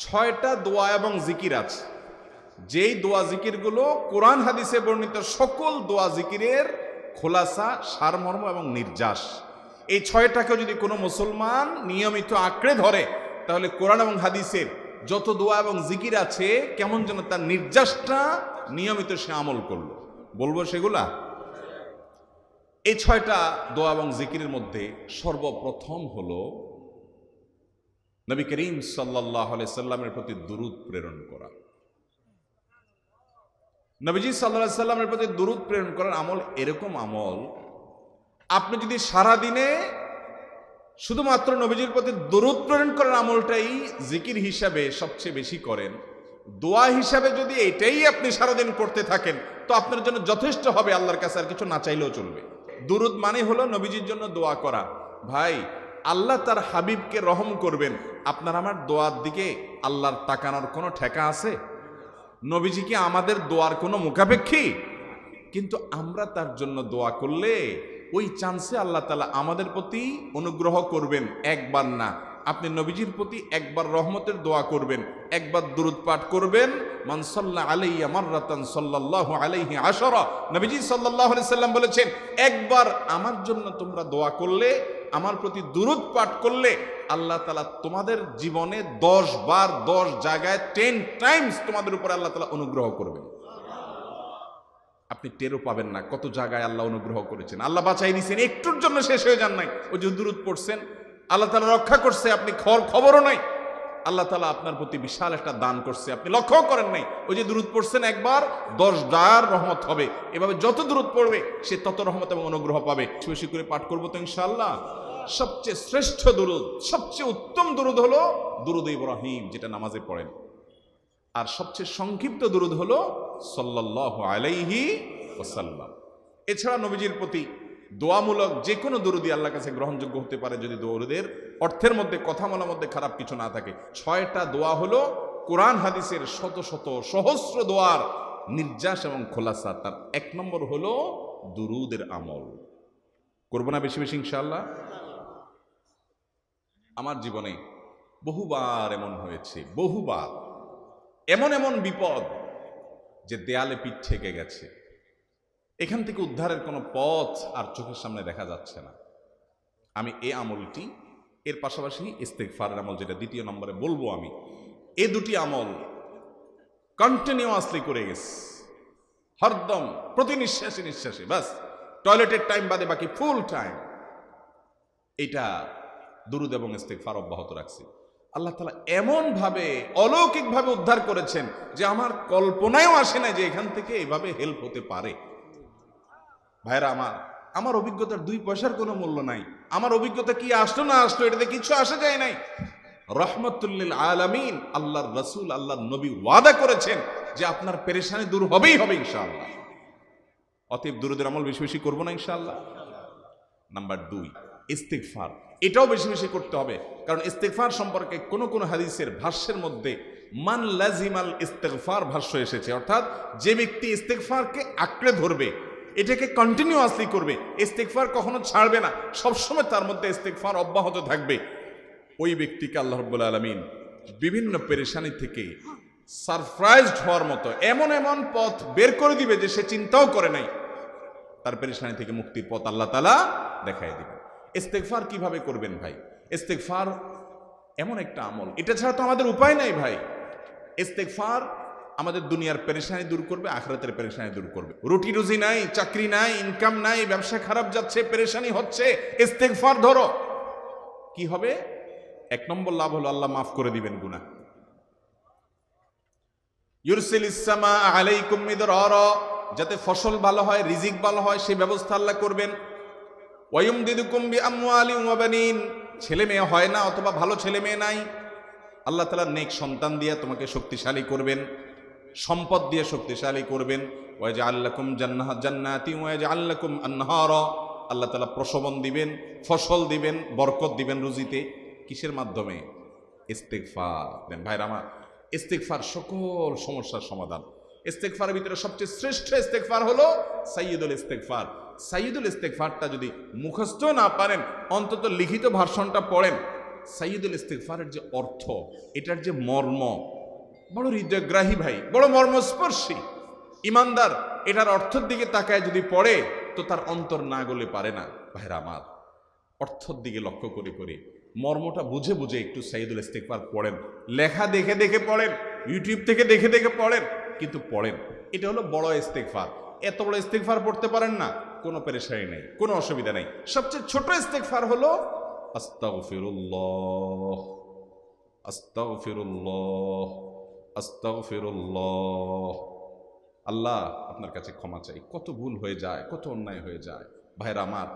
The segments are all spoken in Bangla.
6টা দোয়া এবং জিকির আছে, যেই দোয়া জিকিরগুলো কোরআন হাদিসে বর্ণিত সকল দোয়া জিকিরের খোলাসা, সারমর্ম এবং নির্যাস। এই 6টাকে যদি কোনো মুসলমান নিয়মিত আঁকড়ে ধরে, তাহলে কোরআন এবং হাদিসের যত দোয়া এবং জিকির আছে কেমন যেন তার নির্যাসটা নিয়মিত সে আমল করলো। বলবো সেগুলা। এই 6টা দোয়া এবং জিকিরের মধ্যে সর্বপ্রথম হলো নবী করিম সাল্লাল্লাহু আলাইহি সাল্লামের প্রতি দুরূদ প্রেরণ করা। নবীজি সাল্লাল্লাহু আলাইহি সাল্লামের প্রতি দুরূদ প্রেরণ করার আমল এরকম আমল, আপনি যদি সারা দিনে শুধুমাত্র নবীজির প্রতি দুরূদ প্রেরণ করার আমলটাই জিকির হিসাবে সবচেয়ে বেশি করেন, দোয়া হিসাবে যদি এটাই আপনি সারাদিন করতে থাকেন, তো আপনার জন্য যথেষ্ট হবে, আল্লাহর কাছে আর কিছু না চাইলেও চলবে। দুরূদ মানে হলো নবীজির জন্য দোয়া করা। ভাই, আল্লাহ তার হাবিবকে রহম করবেন, আপনার আমার দোয়ার দিকে আল্লাহর তাকানোর কোনো ঠেকা আছে? নবীজি কি আমাদের দোয়ার কোনো মুখাপেক্ষী? কিন্তু আমরা তার জন্য দোয়া করলে ওই চান্সে আল্লাহ তাআলা আমাদের প্রতি অনুগ্রহ করবেন। একবার না, আপনি নবীজির প্রতি একবার রহমতের দোয়া করবেন, একবার দুরূদ পাঠ করবেন। মান সাল্লা আলাইয়া মাররাতান সাল্লাল্লাহু আলাইহি আশরা, নবীজি সাল্লাল্লাহু আলাইহি সাল্লাম বলেছেন, একবার আমার জন্য তোমরা দোয়া করলে, আমার প্রতি দুরূদ পাঠ করলে, আল্লাহ তাআলা তোমাদের জীবনে 10 বার 10 জায়গায় 10 টাইমস তোমাদের উপর আল্লাহ তাআলা অনুগ্রহ করবেন। আপনি টেরও পাবেন না কত জায়গায় আল্লাহ অনুগ্রহ করেছেন। আল্লাহ বাঁচাই দিয়েছেন, একটুর জন্য শেষ হয়ে যান নাই। ওই যে দুরূদ পড়ছেন, আল্লাহ তাআলা রক্ষা করছে, আপনি খবরও নাই। আল্লাহ তাআলা আপনার প্রতি বিশাল একটা দান করছে, আপনি লক্ষ্য করেন নাই। ওই যে দুরূদ পড়ছেন একবার, 10 বার রহমত হবে। এভাবে যত দুরূদ পড়বে সে তত রহমত এবং অনুগ্রহ পাবে। বেশি করে পাঠ করবো তো ইনশাআল্লাহ। সবচেয়ে শ্রেষ্ঠ দুরূদ, সবচেয়ে উত্তম দুরূদ হলো দুরূদ ইব্রাহিম, যেটা নামাজে পড়েন। আর সবচেয়ে সংক্ষিপ্ত দুরূদ হলো সাল্লাল্লাহু আলাইহি ওয়াসাল্লাম। এছাড়া নবীজির প্রতি দোয়ামূলক যে কোনো দুরূদই আল্লাহর কাছে গ্রহণযোগ্য হতে পারে, যদি দুরূদের অর্থের মধ্যে, কথামালার মধ্যে খারাপ কিছু না থাকে। 6টা দোয়া হলো কোরআন হাদিসের শত শত সহস্র দোয়ার নির্যাস এবং খোলাসা। তার 1 নম্বর হলো দুরূদের আমল। করবো না বেশি বেশি ইনশাআল্লাহ। আমার জীবনে বহুবার এমন হয়েছে, বহুবার এমন এমন বিপদ যে দেয়ালে পিঠ ঠেকে গেছে, এখান থেকে উদ্ধারের কোনো পথ আর চোখের সামনে দেখা যাচ্ছে না। আমি এই আমলটি, এর পাশাপাশি ইস্তেগফারের আমল, যেটা 2 নম্বরে বলবো আমি, এই 2টি আমল কন্টিনিউয়াসলি করে গেছি, হরদম প্রতি নিঃশ্বাসে নিঃশ্বাসে, বাস টয়লেটের টাইম বাদে বাকি ফুল টাইম এটা দুরূদ এবং ইস্তেগফার অব্যাহত রাখছি। আল্লাহ তাআলা এমন ভাবে অলৌকিকভাবে উদ্ধার করেছেন যে আমার কল্পনায়ও আসে না যে এখান থেকে এভাবে হেল্প হতে পারে। ভাইরা আমার অভিজ্ঞতার 2 পয়সার কোনো মূল্য নাই। আমার অভিজ্ঞতা কি আসলো না আসলো এটাতে কিছু আসে যায় নাই। রহমাতুল লিল আলামিন আল্লাহর রাসূল, আল্লাহর নবী ওয়াদা করেছেন যে আপনার পেরেশানি দূর হবেই হবে ইনশাআল্লাহ। অতএব দুরূদের আমল বেশি বেশি করবো না ইনশাআল্লাহ। নাম্বার 2, ইস্তেগফার। এটাও বেশি বেশি করতে হবে, কারণ ইস্তেগফার সম্পর্কে কোন হাদিসের ভাষ্যের মধ্যে মান লাজিমাল ইস্তেগফার ভাষ্য এসেছে, অর্থাৎ যে ব্যক্তি ইস্তেগফারকে আঁকড়ে ধরবে, এটাকে কন্টিনিউয়াসলি করবে, ইস্তেগফার কখনো ছাড়বে না, সবসময় তার মধ্যে ইস্তেগফার অব্যাহত থাকবে, ওই ব্যক্তিকে আল্লাহ রাব্বুল আলামিন বিভিন্ন পেরেশানি থেকে সারপ্রাইজড হওয়ার মতো এমন এমন পথ বের করে দিবে যে সে চিন্তাও করে নাই। তার পেরেশানি থেকে মুক্তির পথ আল্লাহ তাআলা দেখায় দিবে। ইস্তেগফার কিভাবে করবেন ভাই? ইস্তেগফার এমন একটা আমল, এটা ছাড়া তো আমাদের উপায় নাই ভাই। ইস্তেগফার আমাদের দুনিয়ার পেরেশানি দূর করবে, আখিরাতের পেরেশানি দূর করবে। রুটি রুজি নাই, চাকরি নাই, ইনকাম নাই, ব্যবসা খারাপ যাচ্ছে, পেরেশানি হচ্ছে, ইস্তেগফার ধরো, কি হবে? 1 নম্বর লাভ হলো আল্লাহ মাফ করে দিবেন গুনাহ। ইউরসিলিস সামা আলাইকুম মিদরারা, যাতে ফসল ভালো হয়, রিজিক ভালো হয়, সেই ব্যবস্থা আল্লাহ করবেন। ওয়ায়ুমদিদুকুম বিআমওয়ালিন ওয়া বানিন, ছেলে মেয়ে হয় না অথবা ভালো ছেলে মেয়ে নাই, আল্লাহ তাআলা নেক সন্তান দিয়ে তোমাকে শক্তিশালী করবেন, সম্পদ দিয়ে শক্তিশালী করবেন। ওয়াজআল লাকুম জান্নাতিন ওয়াজআল লাকুম আনহারা, আল্লাহ তাআলা প্রসবন দিবেন, ফসল দিবেন, বরকত দিবেন রুজিতে। কিসের মাধ্যমে? ইস্তেগফার দেন। ভাইরা আমার, ইস্তেগফার সকল সমস্যার সমাধান। ইস্তেগফারের ভিতরে সবচেয়ে শ্রেষ্ঠ ইস্তেগফার হলো সাইয়্যিদুল ইস্তেগফার। সাইয়্যিদুল ইস্তেগফারটা যদি মুখস্থ না পারেন, অন্তত লিখিত ভার্সনটা পড়েন। সাইয়্যিদুল ইস্তিগফারের যে অর্থ, এটার যে মর্ম বড় হৃদয়গ্রাহী ভাই, বড় মর্মস্পর্শী। ইমানদার এটার অর্থের দিকে তাকায় যদি পড়ে তো তার অন্তর না গলে পারে না। ভাইরা আমার, অর্থের দিকে লক্ষ্য করে করে মর্মটা বুঝে বুঝে একটু সাইয়্যিদুল ইস্তিগফার পড়েন। লেখা দেখে দেখে পড়েন, ইউটিউব থেকে দেখে দেখে পড়েন, কিন্তু পড়েন। এটা হলো বড় ইস্তিগফার। এত বড় ইস্তিগফার পড়তে পারেন না, কোনো পেরেশানি নেই, কোনো অসুবিধা নেই। সবচেয়ে ছোট ইস্তিগফার হলো আস্তাগফিরুল্লাহ, আস্তাগফিরুল্লাহ, আস্তাগফিরুল্লাহ। আল্লাহ আপনার কাছে ক্ষমা চাই, কত ভুল হয়ে যায়, কত অন্যায় হয়ে যায়। ভাইরা আমার,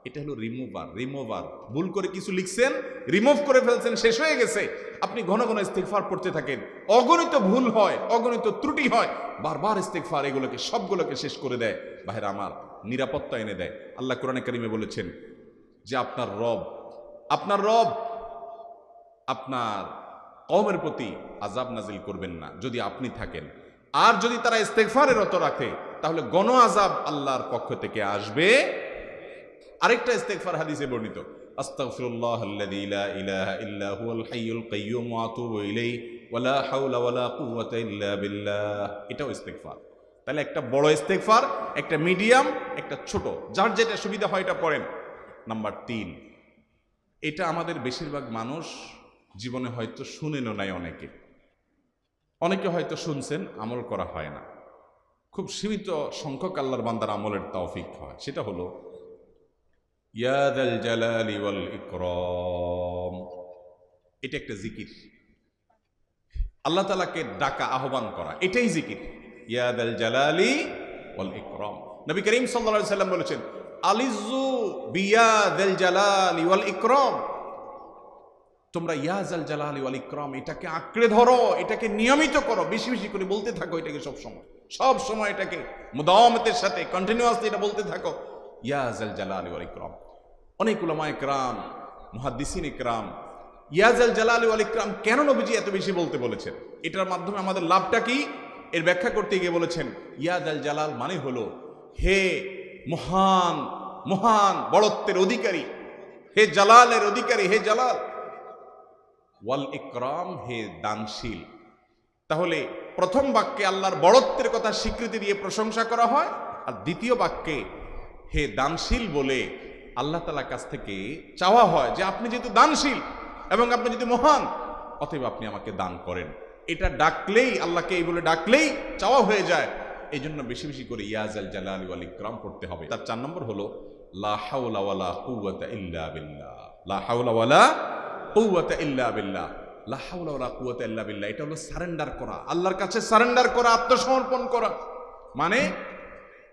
এটা হলো রিমুভার। ভুল করে কিছু লিখছেন, রিমুভ করে ফেলছেন, শেষ হয়ে গেছে। আপনি ঘন ঘন ইস্তিগফার পড়তে থাকেন। অগণিত ভুল হয়, অগণিত ত্রুটি হয়, বারবার ইস্তিগফার এগুলোকে সবগুলোকে শেষ করে দেয়। ভাইরা আমার, নিরাপত্তা এনে দেয়। আল্লাহ কোরআনে কারিমে বলেছেন যে আপনার রব আপনার কওমের প্রতি আযাব নাজিল করবেন না যদি আপনি থাকেন। আর যদি তারা ইস্তিগফারে রত রাখে তাহলে গণ আযাব আল্লাহর পক্ষ থেকে আসবে। আরেকটা ইস্তিগফার হাদিসে বর্ণিত, আস্তাগফিরুল্লাহাল্লাযী লা ইলাহা ইল্লা হুয়াল হাইয়ুল কাইয়্যুম ওয়া আতুবু ইলাইহি ওয়া লা হাওলা ওয়া লা কুওয়াতা ইল্লা বিল্লাহ। এটাও ইস্তিগফার। তাহলে একটা বড় ইস্তিগফার, একটা মিডিয়াম, একটা ছোট, যার যেটা সুবিধা হয় এটা পড়েন। নাম্বার 3, এটা আমাদের বেশিরভাগ মানুষ জীবনে হয়তো শুনেনও নাই। অনেকে হয়তো শুনছেন, আমল করা হয় না। খুব সীমিত সংখ্যক আল্লাহর বান্দার আমলের তৌফিক হয়। সেটা হলো ইয়া যাল জালালি ওয়াল ইকরাম। এটা একটা জিকির, আল্লাহ তাআলাকে ডাকা, আহ্বান করা, এটাই জিকির। ইয়া যাল জালালি ওয়াল ইকরাম। নবী করিম সাল্লাল্লাহু আলাইহি সাল্লাম বলেছেন, আলিজু বিয়া যাল জালালি ওয়াল ইকরাম। তোমরা ইয়া যাল জালালি ওয়াল ইকরাম এটাকে আঁকড়ে ধরো, এটাকে নিয়মিত করো, বেশি বেশি করে বলতে থাকো এটাকে সব সময় এটাকে মুদাওয়ামাতের সাথে কন্টিনিউয়াসলি এটা বলতে থাকো, ইয়া যাল জালালি ওয়াল ইকরাম। অনেক উলামায়ে কেরাম, মুহাদ্দিসিনে কেরাম ইয়া যাল জালালি ওয়াল ইকরাম কেন নবীজি এত বেশি বলতে বলেছেন, এটার মাধ্যমে আমাদের লাভটা কি, এর ব্যাখ্যা করতে গিয়ে বলেছেন ইয়া যাল জালাল মানে হলো হে মহান মহান বড়ত্বের অধিকারী, হে জালালের অধিকারী, হে জালাল। ওয়াল ইকরাম, হে দানশীল। তাহলে প্রথম বাক্যে আল্লাহর বড়ত্বের কথা স্বীকৃতি দিয়ে প্রশংসা করা হয়, আর দ্বিতীয় বাক্যে হে দানশীল বলে আল্লাহ তাআলার কাছ থেকে চাওয়া হয় যে আপনি যেহেতু দানশীল এবং আপনি যদি মহান, অতএব আপনি আমাকে দান করেন। এটা ডাকলেই, আল্লাহকে এই বলে ডাকলেই চাওয়া হয়ে যায়। এই জন্য বেশি বেশি করে ইয়া যাল জালালি ওয়াল ইকরাম পড়তে হবে। তার 4 নম্বর হলো লা হাওলা ওয়ালা কুওয়াতা ইল্লা বিল্লাহ। লা হাওলা ওয়ালা কুওয়াতা ইল্লা বিল্লাহ। লা হাওলা ওয়ালা কুওয়াতা ইল্লা বিল্লাহ, এটা হলো সারেন্ডার করা, আল্লাহর কাছে সারেন্ডার করা, আত্মসমর্পণ করা। মানে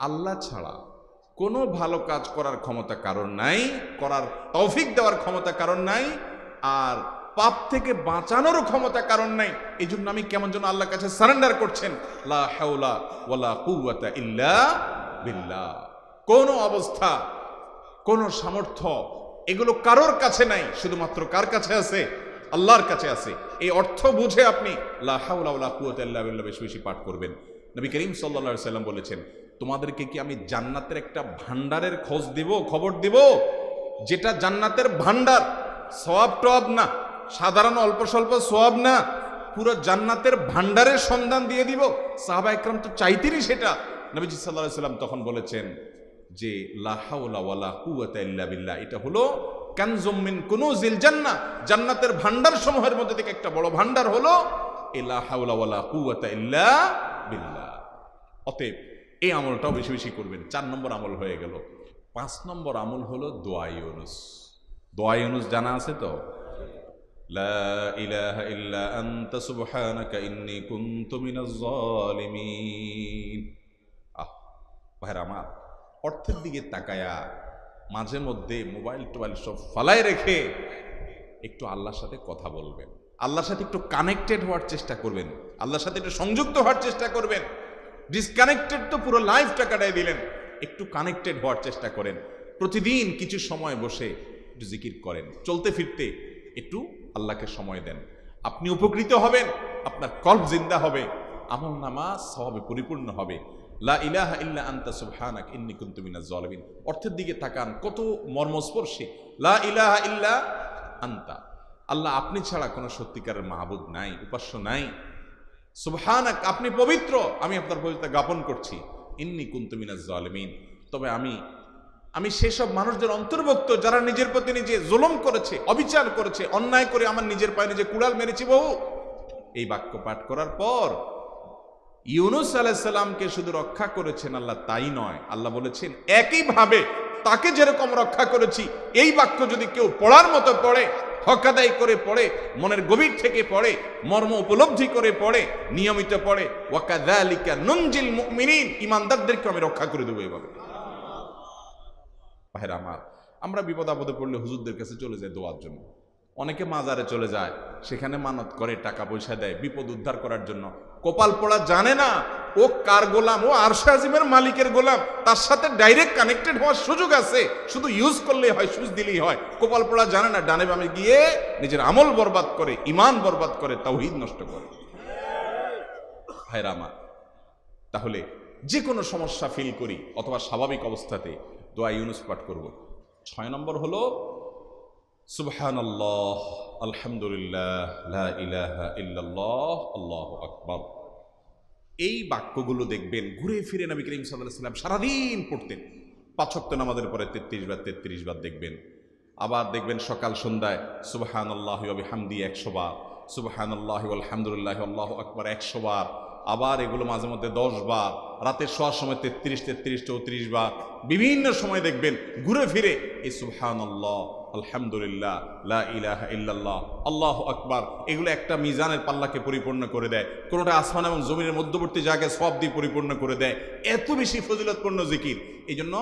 আল্লাহ ছাড়া কোনো ভালো কাজ করার ক্ষমতা কারণ নাই, করার তৌফিক দেওয়ার ক্ষমতা কারণ নাই, আর পাপ থেকে বাঁচানোর ক্ষমতা কারণ নাই। এই জন্য আমি কেমন যেন আল্লাহর কাছে সারেন্ডার করছেন। লা হাওলা ওয়ালা কুওয়াতা ইল্লা বিল্লাহ। কোন অবস্থা, কোন সামর্থ্য, এগুলো কারোর কাছে নাই, শুধুমাত্র কার কাছে আছে? আল্লাহর কাছে আছে। এই অর্থ বুঝে আপনি লা হাওলা ওয়ালা কুওয়াতা ইল্লা বিল্লাহ বেশি বেশি পাঠ করবেন। নবী করিম সাল্লাল্লাহু আলাইহি সাল্লাম বলেছেন, তোমাদেরকে কি আমি জান্নাতের একটা ভান্ডারের খবর দিব, যেটা জান্নাতের ভান্ডার, সওয়াব টওয়াব না, সাধারণ অল্প স্বল্প সওয়াব না, পুরো জান্নাতের ভান্ডারের সন্ধান দিয়ে দিব। সাহাবা ইকরাম তো চাইতেনই সেটা। নবীজি সাল্লাল্লাহু আলাইহি সাল্লাম তখন বলেছেন যে লা হাওলা ওয়ালা কুওয়াতা ইল্লা বিল্লাহ, এটা হলো কানজুম মিন কুনুজিল জান্নাহ, জান্নাতের ভান্ডার সমূহের মধ্যে থেকে একটা বড় ভান্ডার হলো লা হাওলা ওয়ালা কুওয়াতা ইল্লা বিল্লাহ। অতএব এই আমলটাও বেশি বেশি করবেন। 4 নম্বর আমল হয়ে গেল। 5 নম্বর আমল হলো দোয়া ইউনুস। দোয়া ইউনুস জানা আছে তো? লা ইলাহা ইল্লা আনতা সুবহানাকা ইন্নী কুনতু মিনাজ জালিমিন। ভাইরা আমার, অর্থের দিকে তাকায়া মাঝে মধ্যে মোবাইল টোবাইল সব ফালায় রেখে একটু আল্লাহর সাথে কথা বলবেন, আল্লাহর সাথে একটু কানেক্টেড হওয়ার চেষ্টা করবেন, আল্লাহর সাথে একটু সংযুক্ত হওয়ার চেষ্টা করবেন। ডিসকানেক্টেড তো পুরো লাইফটা কাটাই দিলেন, একটু কানেক্টেড হওয়ার চেষ্টা করেন। প্রতিদিন কিছু সময় বসে একটু জিকির করেন, চলতে ফিরতে একটু আল্লাহকে সময় দেন। আপনি উপকৃত হবেন, আপনার কলব জিন্দা হবে, আমল নামা সওয়াবে পরিপূর্ণ হবে। লা ইলাহা ইল্লা আনতা সুবহানাকা ইন্নী কুনতু মিনাজ জালিমিন। অর্থের দিকে তাকান, কত মর্মস্পর্শী। লা ইলাহা ইল্লা আনতা, আল্লাহ আপনি ছাড়া কোনো সত্যিকারের মাহবুদ নাই, উপাস্য নাই। সুবহানাক, আপনি পবিত্র, আমি আপনার পবিত্রতা জ্ঞাপন করছি। ইন্নী কুনতু মিনাজ জালিমিন, তবে আমি সেসব মানুষদের অন্তর্ভুক্ত যারা নিজের প্রতি নিজে জুলুম করেছে, অবিচার করেছে, অন্যায় করে আমার নিজের পায়ে নিজে কুড়াল মেরেছি বহু। এই বাক্য পাঠ করার পর ইউনুস আলাইহিস সালামকে শুধু রক্ষা করেছেন আল্লাহ তাই নয়, আল্লাহ বলেছেন একইভাবে তাকে যেরকম রক্ষা করেছি, এই বাক্য যদি কেউ পড়ার মতো পড়ে, হক আদায় করে পড়ে, মনের গভীর থেকে পড়ে, মর্ম উপলব্ধি করে পড়ে, নিয়মিত পড়ে, ওয়াকাযালিকা নুনজিল মুমিনিন, ঈমানদারদেরকে আমি রক্ষা করে দেবো এভাবে। ভাইরা আমার, আমরা বিপদ আপদে পড়লে হুজুরদের কাছে চলে যায় দোয়ার জন্য। অনেকে মাজারে চলে যায়, সেখানে মানত করে, টাকা পয়সা দেয় বিপদ উদ্ধার করার জন্য। কপাল পড়া জানে না ও কার গোলাম, ও আরশে আজিমের মালিকের গোলাম, তার সাথে ডাইরেক্ট কানেক্টেড হওয়ার সুযোগ আছে, শুধু ইউজ করলেই হয়, সুইচ দিলেই হয়। কপাল পড়া জানে না, ডানে বামে গিয়ে নিজের আমল বরবাদ করে, ঈমান বরবাদ করে, তাওহীদ নষ্ট করে। ভাইরা আমার, তাহলে যে কোনো সমস্যা ফিল করি অথবা স্বাভাবিক অবস্থাতে দোয়া ইউনুস পাঠ করব। 6 নম্বর হলো সুবহানাল্লাহ, আলহামদুলিল্লাহ, লা ইলাহা ইল্লাল্লাহ, আল্লাহু আকবার। এই বাক্যগুলো দেখবেন ঘুরে ফিরে নবী করিম সাল্লাল্লাহু আলাইহি ওয়াসাল্লাম সারাদিন পড়তেন। 5 ওয়াক্ত নামাজের পরে 33 বার দেখবেন। আবার দেখবেন সকাল সন্ধ্যায় সুবহানাল্লাহি ওয়া বিহামদিহি 100 বার, সুবহানাল্লাহি ওয়া আলহামদুলিল্লাহি আল্লাহু আকবার 100 বার। আবার এগুলো মাঝে মধ্যে 10 বার, রাতের শোয়ার সময় 33, 34 বার। বিভিন্ন সময় দেখবেন ঘুরে ফিরে এই সুবহানাল্লাহ, আলহামদুলিল্লাহ, লা ইলাহা ইল্লাল্লাহ, আল্লাহু আকবার, এগুলো একটা মিজানের পাল্লাকে পরিপূর্ণ করে দেয়। কোনোটা আসমান এবং জমিনের মধ্যবর্তী জায়গায় সওয়াব দিয়ে পরিপূর্ণ করে দেয়। এত বেশি ফজিলতপূর্ণ জিকির। এই জন্য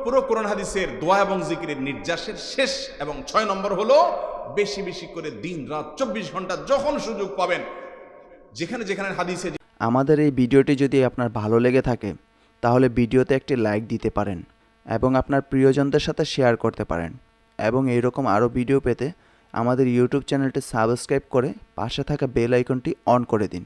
পুরো কোরআন হাদিসের দোয়া এবং জিকিরের নির্যাসের শেষ এবং 6 নম্বর হলো বেশি বেশি করে দিন রাত 24 ঘন্টা যখন সুযোগ পাবেন, যেখানে যেখানে হাদিসে। আমাদের এই ভিডিওটি যদি আপনার ভালো লেগে থাকে তাহলে ভিডিওতে একটি লাইক দিতে পারেন এবং আপনার প্রিয়জনদের সাথে শেয়ার করতে পারেন, এবং এইরকম আরও ভিডিও পেতে আমাদের ইউটিউব চ্যানেলটি সাবস্ক্রাইব করে পাশে থাকা বেল আইকনটি অন করে দিন।